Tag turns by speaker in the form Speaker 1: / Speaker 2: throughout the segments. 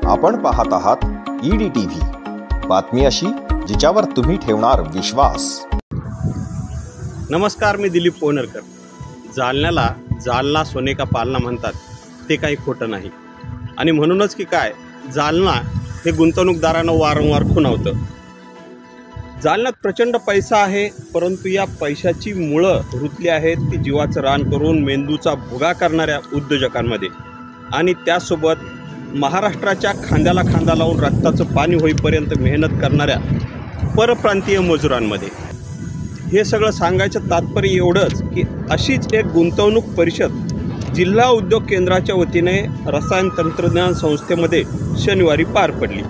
Speaker 1: आपण पाहत आहात EDTV, बातमी अशी जिच्यावर तुम्ही ठेवणार विश्वास।
Speaker 2: नमस्कार, मी दिलीप पोहनरकर। जालन्याला जालना सोने का पालना म्हणतात, ते काही खोटं नाही। आणि म्हणूनच की काय, जालना हे गुंतवणूकदारांना वारंवार खुणावतं। जालन्यात प्रचंड पैसा आहे, परंतु या पैशाची मुळं रुतली आहेत ती जीवाचं रान करून मेंदूचा भुगा करणाऱ्या उद्योजकांमध्ये आणि त्यासोबत महाराष्ट्राच्या खांद्याला खांदा लावून रक्ताचं पाणी होईपर्यंत मेहनत करणाऱ्या परप्रांतीय मजुरांमध्ये। हे सगळं सांगायचं तात्पर्य एवढंच की अशीच एक गुंतवणूक परिषद जिल्हा उद्योग केंद्राच्या वतीने रसायन तंत्रज्ञान संस्थेमध्ये शनिवारी पार पडली।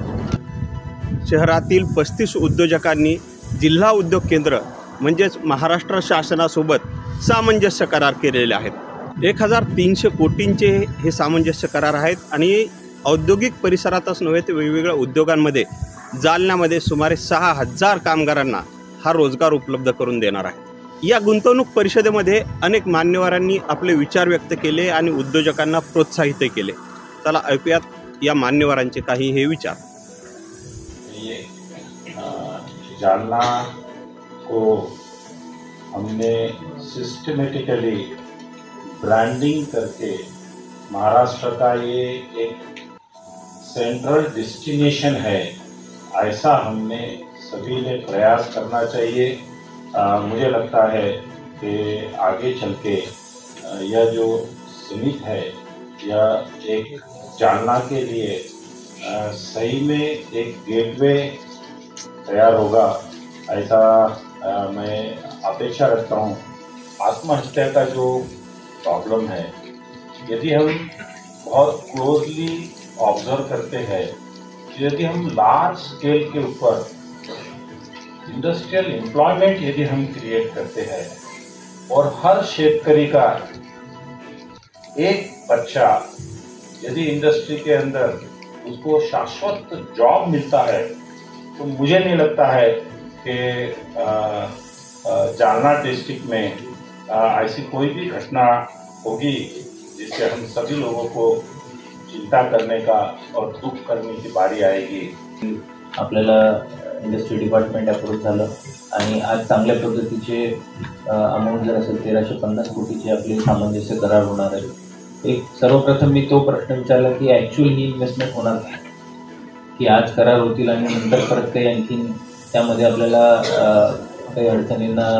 Speaker 2: शहरातील 35 उद्योजकांनी जिल्हा उद्योग केंद्र म्हणजेच महाराष्ट्र शासनासोबत सामंजस्य करार केलेले आहेत। 1300 कोटींचे हे सामंजस्य करार आहेत आणि औद्योगिक परिसरातच नव्हे तर वेगवेगळ्या उद्योगांमध्ये जालन्यामध्ये सुमारे 6000 कामगारांना हा रोजगार उपलब्ध करून देणार आहे। या गुंतवणूक परिषदेमध्ये अनेक मान्यवरांनी आपले विचार व्यक्त केले आणि उद्योजकांना प्रोत्साहित केले। चला ऐकूयात या मान्यवरांचे काही हे विचार।
Speaker 3: जालना को हमने सिस्टमेटिकली ब्रांडिंग करके महाराष्ट्र का ये एक सेंट्रल डेस्टिनेशन है, ऐसा हमने सभी ने प्रयास करना चाहिए। मुझे लगता है कि आगे चल के यह जो समिट है यह एक जालना के लिए सही में एक गेटवे तैयार होगा, ऐसा मैं अपेक्षा रखता हूँ। आत्महत्या का जो प्रॉब्लम है, यदि हम बहुत क्लोजली ऑब्जर्व करते हैं, यदि हम लार्ज स्केल के ऊपर इंडस्ट्रियल एम्प्लॉयमेंट यदि हम क्रिएट करते हैं और हर शेतकरी का एक बच्चा यदि इंडस्ट्री के अंदर उसको शाश्वत जॉब मिलता है, तो मुझे नहीं लगता है कि जालना डिस्ट्रिक्ट में ऐसी कोई भी घटना होगी जिससे हम सभी लोगों को चिंता करने का और दुख करने की बारी आएगी।
Speaker 4: आपल्याला इंडस्ट्री डिपार्टमेंट अप्रूव्ह झालं आणि आज चांगल्या पद्धतीचे अमाऊंट जर असेल 1350 कोटीचे आपले सामंजस्य करार होणार आहे। एक सर्वप्रथम मी तो प्रश्न विचारला की ॲक्च्युअल ही इन्व्हेस्टमेंट होणार नाही की आज करार होतील आणि नंतर परत काही आणखीन त्यामध्ये आपल्याला काही अडचणींना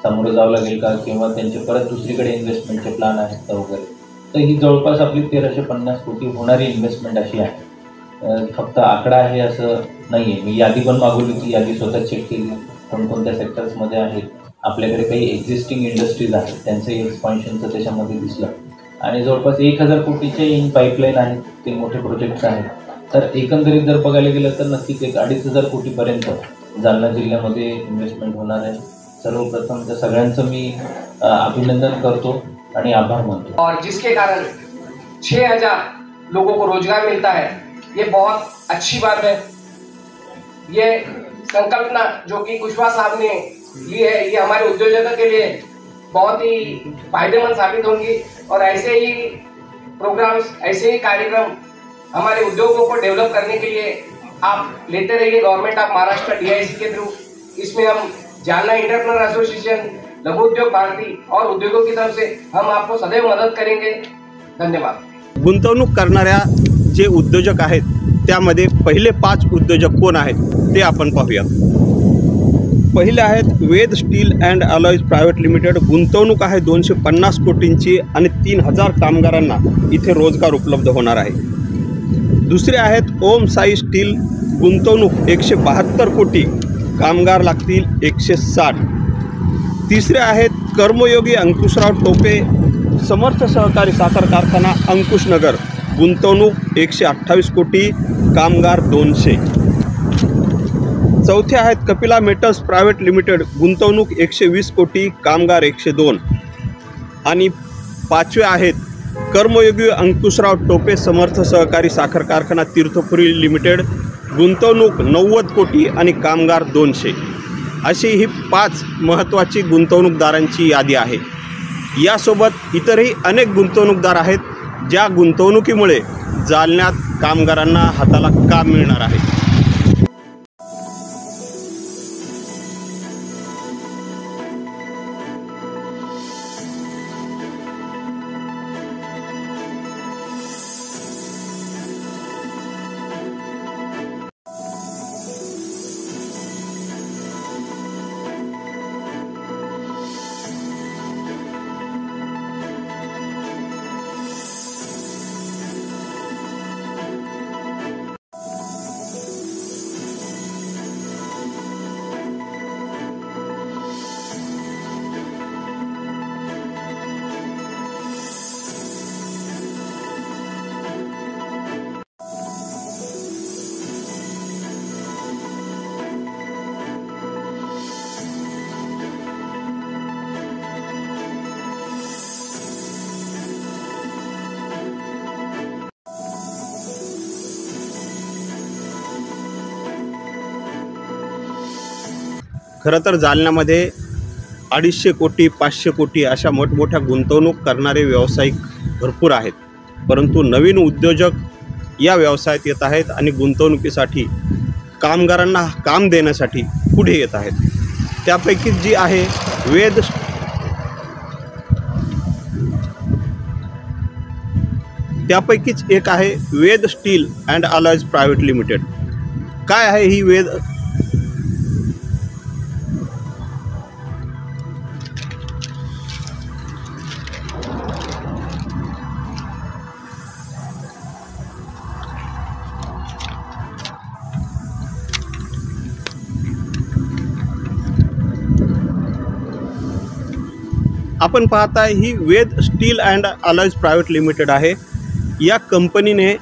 Speaker 4: सामोरं जावं लागेल का, किंवा त्यांचे परत दुसरीकडे इन्व्हेस्टमेंटचे प्लॅन आहेत का वगैरे। तर ही जवळपास आपली 1350 कोटी होणारी इन्व्हेस्टमेंट अशी आहे। फक्त आकडा आहे असं नाही आहे। मी यादी पण मागवली होती, यादी स्वतः चेक केली कोणकोणत्या सेक्टर्समध्ये आहेत। आपल्याकडे काही एक्झिस्टिंग इंडस्ट्रीज आहेत, त्यांचंही एक्सपान्शनचं त्याच्यामध्ये दिसलं आणि जवळपास 1000 कोटीचे इन पाईपलाईन आहेत, ते मोठे प्रोजेक्ट्स आहेत। तर एकंदरीत जर बघायला गेलं तर नक्कीच 2500 कोटीपर्यंत जालना जिल्ह्यामध्ये इन्व्हेस्टमेंट होणार आहे। सर्वप्रथम तर सगळ्यांचं मी अभिनंदन करतो आणि आभार मानतो।
Speaker 5: और जिसके कारण 6000 लोगों को रोजगार मिलता है, ये बहुत अच्छी बात है। ये संकल्पना जो कि कुशवाहा साहब ने ली है, ये हमारे उद्योजकों के लिए बहुत ही फायदेमंद साबित होंगी और ऐसे ही प्रोग्राम्स, ऐसे ही कार्यक्रम हमारे उद्योगों को डेवलप करने के लिए आप लेते रहिए। Government of Maharashtra DIC K through इसमें हम जालना एंटरप्रेन्योर एसोसिएशन, लघु उद्योग भारती और उद्योगों की तरफ से हम आपको सदैव मदद करेंगे। धन्यवाद।
Speaker 2: गुंतवणूक करणाऱ्या जे उद्योजक आहेत त्यामध्ये पहिले 5 उद्योजक कोण आहेत ते आपण पाहूया। पहिले आहेत Ved steel and alloys private limited. गुंतवणूक आहे 250 कोटींची आणि 3000 कामगारांना इथे रोजगार उपलब्ध होणार आहे। दुसरे आहेत ओम साई स्टील, गुंतवणूक 172 कोटी, कामगार लागतील 160। तिसरे आहेत कर्मयोगी अंकुशराव टोपे, समर्थ सहकारी साखर कारखाना अंकुशनगर, गुंतवणूक 128 कोटी, कामगार 200। चौथे आहेत कपिला मेटल्स प्रायव्हेट लिमिटेड, गुंतवणूक 120 कोटी, कामगार 102। आणि पाचवे आहेत कर्मयोगी अंकुशराव टोपे समर्थ सहकारी साखर कारखाना तीर्थपुरी लिमिटेड, गुंतवणूक 90 कोटी आणि कामगार 200। अशी ही 5 महत्त्वाची गुंतवणूकदारांची यादी आहे। यासोबत इतरही अनेक गुंतवणूकदार आहेत ज्या गुंतवणुकीमुळे जालन्यात कामगारांना हाताला काम मिळणार आहे। खरं तर जालन्यामध्ये 250 कोटी 500 कोटी अशा मोठमोठ्या गुंतवणूक करणारे व्यावसायिक भरपूर आहेत, परंतु नवीन उद्योजक या व्यवसायात येत आहेत आणि गुंतवणुकीसाठी कामगारांना काम देण्यासाठी पुढे येत आहेत। त्यापैकी जी आहे त्यापैकीच एक आहे Ved steel and alloys private limited. काय आहे ही वेद? आपण पाहताय ही Ved steel and alloys private limited आहे। या कंपनीने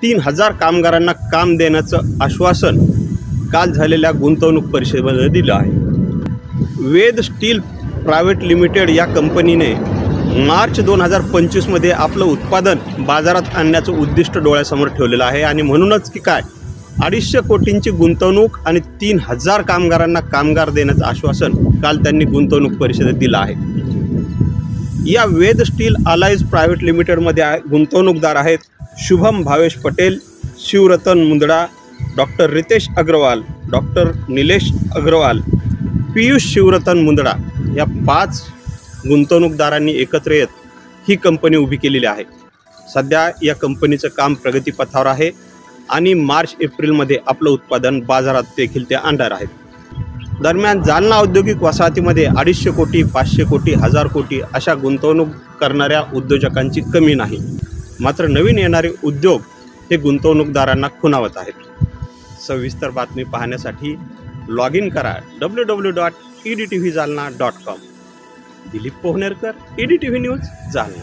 Speaker 2: 3000 कामगारांना काम देण्याचं आश्वासन काल झालेल्या गुंतवणूक परिषदेमध्ये दिलं आहे। वेद स्टील प्रायव्हेट लिमिटेड या कंपनीने मार्च 2025 मध्ये आपलं उत्पादन बाजारात आणण्याचं उद्दिष्ट डोळ्यासमोर ठेवलेलं आहे आणि म्हणूनच की काय 250 कोटींची गुंतवणूक आणि 3000 कामगारांना कामगार देण्याचं आश्वासन काल त्यांनी गुंतवणूक परिषदेत दिलं आहे। या वेद स्टील अलॉयज प्रायव्हेट लिमिटेडमध्ये गुंतवणूकदार आहेत शुभम भावेश पटेल, शिवरतन मुंदडा, डॉक्टर रितेश अग्रवाल, डॉक्टर निलेश अग्रवाल, पियुष शिवरतन मुंदडा या 5 गुंतवणूकदारांनी एकत्र येत ही कंपनी उभी केलेली आहे। सध्या या कंपनीचं काम प्रगतीपथावर आहे आणि मार्च एप्रिलमध्ये आपलं उत्पादन बाजारात देखील ते आणणार आहेत। दरम्यान जालना औद्योगिक वसाहतीमध्ये 250 कोटी 500 कोटी 1000 कोटी अशा गुंतवणूक करणाऱ्या उद्योजकांची कमी नाही, मात्र नवीन येणारे उद्योग हे गुंतवणूकदारांना खुणावत आहेत। सविस्तर बातमी पाहण्यासाठी लॉग इन करा www.edtvjalna.com। Dilip Pohnerkar, EDTV news, Jalna.